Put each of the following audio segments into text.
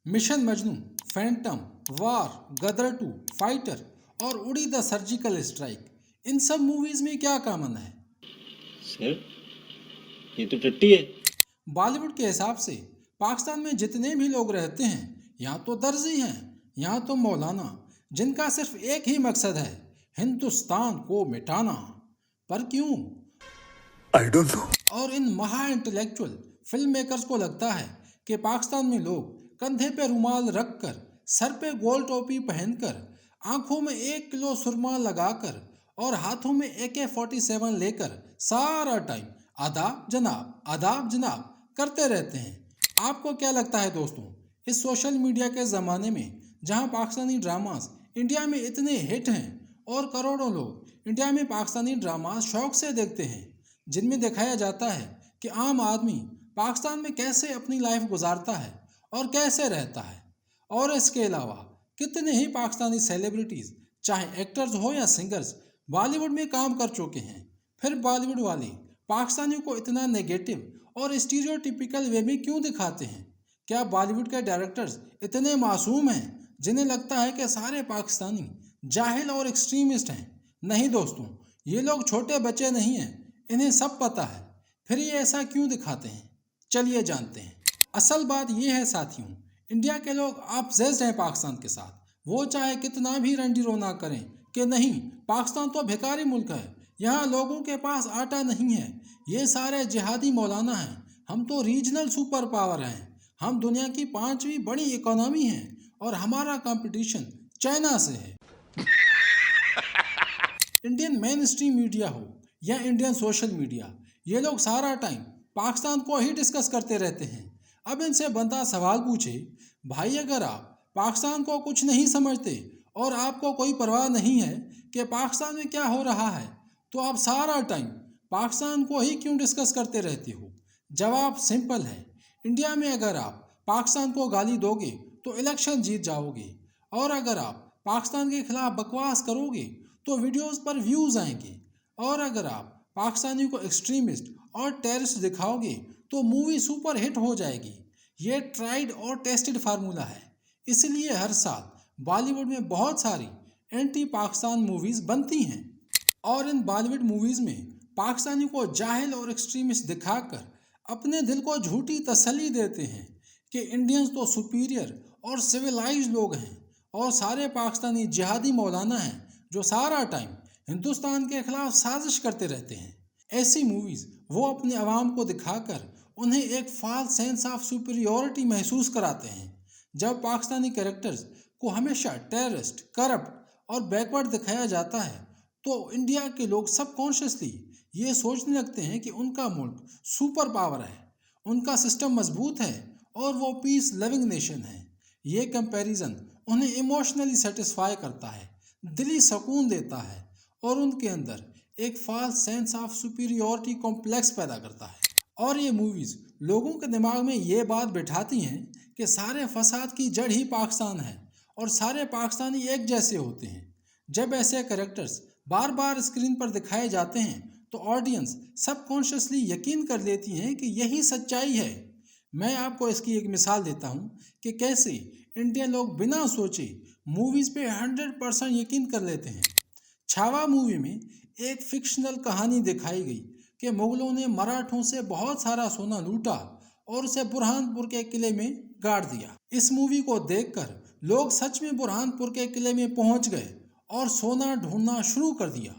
Mission Majnu, Phantom, वार, गदर 2, fighter और उड़ी the surgical strike, इन सब मूवीज में क्या कॉमन है? सर ये तो टट्टी है। बॉलीवुड के हिसाब से पाकिस्तान में जितने भी लोग रहते हैं, यहाँ तो दर्जी हैं, यहाँ तो मौलाना, जिनका सिर्फ एक ही मकसद है, हिंदुस्तान को मिटाना। पर क्यों? I don't know. और इन महा इंटेलेक्चुअल फिल्म मेकर्स को लगता है कि पाकिस्तान में लोग कंधे पे रुमाल रखकर, सर पे गोल टोपी पहनकर, आंखों में 1 किलो सुरमा लगाकर और हाथों में AK-47 लेकर सारा टाइम आदाब जनाब करते रहते हैं। आपको क्या लगता है दोस्तों, इस सोशल मीडिया के ज़माने में जहां पाकिस्तानी ड्रामास इंडिया में इतने हिट हैं और करोड़ों लोग इंडिया में पाकिस्तानी ड्रामास शौक से देखते हैं, जिनमें दिखाया जाता है कि आम आदमी पाकिस्तान में कैसे अपनी लाइफ गुजारता है और कैसे रहता है, और इसके अलावा कितने ही पाकिस्तानी सेलिब्रिटीज़, चाहे एक्टर्स हो या सिंगर्स, बॉलीवुड में काम कर चुके हैं, फिर बॉलीवुड वाले पाकिस्तानियों को इतना नेगेटिव और स्टीरियोटिपिकल वे में क्यों दिखाते हैं? क्या बॉलीवुड के डायरेक्टर्स इतने मासूम हैं जिन्हें लगता है कि सारे पाकिस्तानी जाहिल और एक्सट्रीमिस्ट हैं? नहीं दोस्तों, ये लोग छोटे बच्चे नहीं हैं, इन्हें सब पता है। फिर ये ऐसा क्यों दिखाते हैं? चलिए जानते हैं। असल बात ये है साथियों, इंडिया के लोग ऑब्सेस्ड हैं पाकिस्तान के साथ। वो चाहे कितना भी रंडी रोना करें कि नहीं, पाकिस्तान तो भिखारी मुल्क है, यहाँ लोगों के पास आटा नहीं है, ये सारे जिहादी मौलाना हैं, हम तो रीजनल सुपर पावर हैं, हम दुनिया की 5वीं बड़ी इकोनॉमी हैं और हमारा कंपटीशन चाइना से है। इंडियन मेन स्ट्रीम मीडिया हो या इंडियन सोशल मीडिया, ये लोग सारा टाइम पाकिस्तान को ही डिस्कस करते रहते हैं। अब इनसे बनता सवाल पूछे, भाई अगर आप पाकिस्तान को कुछ नहीं समझते और आपको कोई परवाह नहीं है कि पाकिस्तान में क्या हो रहा है, तो आप सारा टाइम पाकिस्तान को ही क्यों डिस्कस करते रहते हो? जवाब सिंपल है, इंडिया में अगर आप पाकिस्तान को गाली दोगे तो इलेक्शन जीत जाओगे, और अगर आप पाकिस्तान के खिलाफ बकवास करोगे तो वीडियोस पर व्यूज़ आएंगे, और अगर आप पाकिस्तानी को एक्सट्रीमिस्ट और टेररिस्ट दिखाओगे तो मूवी सुपर हिट हो जाएगी। ये ट्राइड और टेस्टेड फार्मूला है। इसलिए हर साल बॉलीवुड में बहुत सारी एंटी पाकिस्तान मूवीज़ बनती हैं, और इन बॉलीवुड मूवीज़ में पाकिस्तानी को जाहिल और एक्सट्रीमिस्ट दिखाकर अपने दिल को झूठी तसल्ली देते हैं कि इंडियंस तो सुपीरियर और सिविलाइज्ड लोग हैं और सारे पाकिस्तानी जिहादी मौलाना हैं जो सारा टाइम हिंदुस्तान के खिलाफ साजिश करते रहते हैं। ऐसी मूवीज़ वो अपने अवाम को दिखाकर उन्हें एक फॉल्स सेंस ऑफ सुपीरियोरिटी महसूस कराते हैं। जब पाकिस्तानी कैरेक्टर्स को हमेशा टेररिस्ट, करप्ट और बैकवर्ड दिखाया जाता है तो इंडिया के लोग सबकॉन्शियसली ये सोचने लगते हैं कि उनका मुल्क सुपर पावर है, उनका सिस्टम मजबूत है और वो पीस लविंग नेशन है। ये कंपैरिजन उन्हें इमोशनली सेटिस्फाई करता है, दिली सुकून देता है और उनके अंदर एक false sense of superiority complex पैदा करता है। और ये मूवीज़ लोगों के दिमाग में ये बात बिठाती हैं कि सारे फसाद की जड़ ही पाकिस्तान है और सारे पाकिस्तानी एक जैसे होते हैं। जब ऐसे कैरेक्टर्स बार बार स्क्रीन पर दिखाए जाते हैं तो ऑडियंस सबकॉन्शियसली यकीन कर लेती हैं कि यही सच्चाई है। मैं आपको इसकी एक मिसाल देता हूँ कि कैसे इंडियन लोग बिना सोचे मूवीज़ पे 100% यकीन कर लेते हैं। छावा मूवी में एक फिक्शनल कहानी दिखाई गई कि मुगलों ने मराठों से बहुत सारा सोना लूटा और उसे बुरहानपुर के किले में गाड़ दिया। इस मूवी को देखकर लोग सच में बुरहानपुर के किले में पहुंच गए और सोना ढूंढना शुरू कर दिया।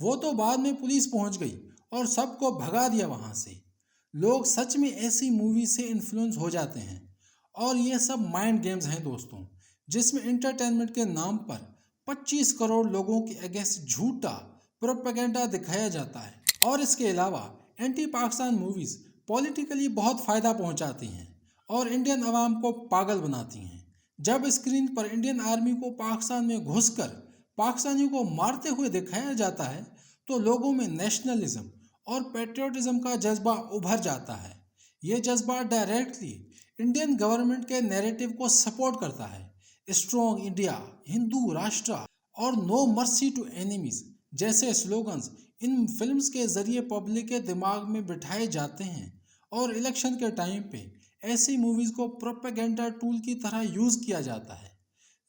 वो तो बाद में पुलिस पहुंच गई और सबको भगा दिया वहां से। लोग सच में ऐसी मूवी से इन्फ्लुएंस हो जाते हैं, और ये सब माइंड गेम्स हैं दोस्तों, जिसमें इंटरटेनमेंट के नाम पर 25 करोड़ लोगों के अगेंस्ट झूठा प्रोपेगेंडा दिखाया जाता है। और इसके अलावा एंटी पाकिस्तान मूवीज़ पॉलिटिकली बहुत फ़ायदा पहुंचाती हैं और इंडियन अवाम को पागल बनाती हैं। जब स्क्रीन पर इंडियन आर्मी को पाकिस्तान में घुसकर पाकिस्तानियों को मारते हुए दिखाया जाता है तो लोगों में नेशनलिज्म और पेट्रियोटिज्म का जज्बा उभर जाता है। ये जज्बा डायरेक्टली इंडियन गवर्नमेंट के नैरेटिव को सपोर्ट करता है। स्ट्रॉन्ग इंडिया, हिंदू राष्ट्र और नो मर्सी टू एनिमीज जैसे स्लोगन्स इन फिल्म्स के जरिए पब्लिक के दिमाग में बिठाए जाते हैं और इलेक्शन के टाइम पे ऐसी मूवीज़ को प्रोपेगेंडा टूल की तरह यूज़ किया जाता है,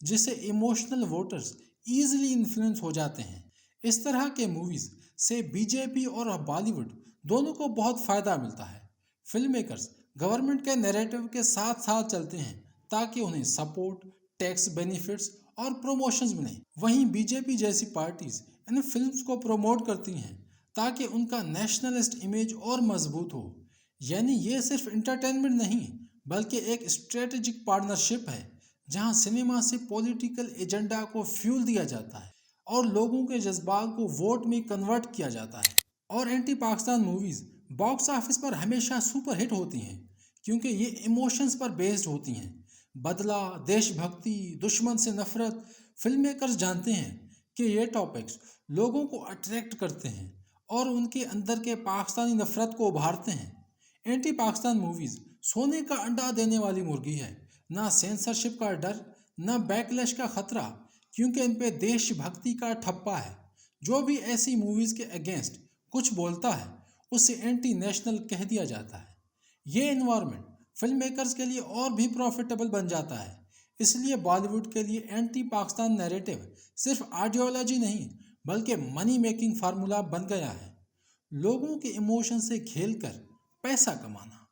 जिससे इमोशनल वोटर्स ईजिली इन्फ्लुएंस हो जाते हैं। इस तरह के मूवीज़ से बीजेपी और बॉलीवुड दोनों को बहुत फ़ायदा मिलता है। फिल्म मेकर्स गवर्नमेंट के नैरेटिव के साथ साथ चलते हैं ताकि उन्हें सपोर्ट, टैक्स बेनिफिट्स और प्रमोशंस मिलें। वहीं बीजेपी जैसी पार्टीज इन फिल्म्स को प्रमोट करती हैं ताकि उनका नेशनलिस्ट इमेज और मजबूत हो। यानी ये सिर्फ इंटरटेनमेंट नहीं बल्कि एक स्ट्रेटेजिक पार्टनरशिप है जहां सिनेमा से पॉलिटिकल एजेंडा को फ्यूल दिया जाता है और लोगों के जज्बात को वोट में कन्वर्ट किया जाता है। और anti Pakistan movies box office पर हमेशा सुपर हिट होती हैं क्योंकि ये इमोशंस पर बेस्ड होती हैं। बदला, देशभक्ति, दुश्मन से नफरत। फिल्म मेकर्स जानते हैं कि ये टॉपिक्स लोगों को अट्रैक्ट करते हैं और उनके अंदर के पाकिस्तानी नफरत को उभारते हैं। एंटी पाकिस्तान मूवीज़ सोने का अंडा देने वाली मुर्गी है, ना सेंसरशिप का डर, ना बैकलैश का खतरा, क्योंकि इन पे देशभक्ति का ठप्पा है। जो भी ऐसी मूवीज़ के अगेंस्ट कुछ बोलता है उसे एंटी नेशनल कह दिया जाता है। ये इन्वायरमेंट फिल्म मेकर्स के लिए और भी प्रॉफिटेबल बन जाता है। इसलिए बॉलीवुड के लिए एंटी पाकिस्तान नैरेटिव सिर्फ आइडियोलॉजी नहीं बल्कि मनी मेकिंग फार्मूला बन गया है। लोगों के इमोशन से खेलकर पैसा कमाना।